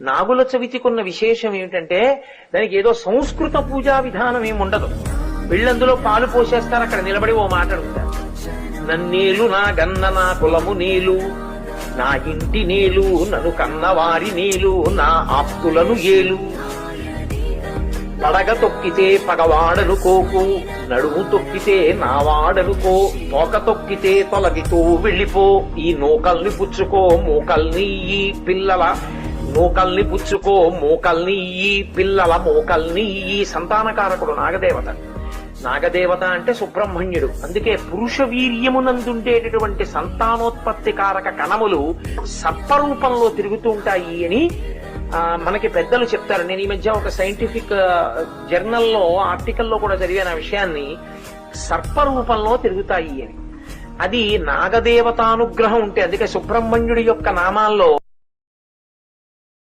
నాగుల చవితికున్న విశేషం ఏమిటంటే దానికి ఏదో సంస్కృత పూజా విధానం ఏమి ఉండదు. వీళ్ళందులో పాలు పోసేస్తారు, అక్కడ నిలబడి ఓ మాట అడుగుతారు. నన్నేలు నా గన్న నా కులము నీలు, నా ఇంటి నీలు, నన్ను కన్నవారి నీలు, నా ఆప్తులను ఏలు. పడగ తొక్కితే పగవాడనుకోకు, నడుము తొక్కితే నావాడనుకో, తోక తొక్కితే తొలగితూ వెళ్ళిపో. ఈ నూకల్ని పుచ్చుకో మోకల్ని ఈ పిల్లల, నూకల్ని పుచ్చుకో మోకల్ని ఈ పిల్లల మోకల్ని ఈ. సంతానకారకుడు నాగదేవత. నాగదేవత అంటే సుబ్రహ్మణ్యుడు. అందుకే పురుష వీర్యమునందుండేటటువంటి సంతానోత్పత్తి కారక కణములు సర్పరూపంలో తిరుగుతూ ఉంటాయి అని మనకి పెద్దలు చెప్తారు. నేను ఈ మధ్య ఒక సైంటిఫిక్ జర్నల్లో ఆర్టికల్లో కూడా చదివాను ఆ విషయాన్ని. సర్పరూపంలో తిరుగుతాయి అని. అది నాగదేవతానుగ్రహం ఉంటే, అందుకే సుబ్రహ్మణ్యుడి యొక్క నామాల్లో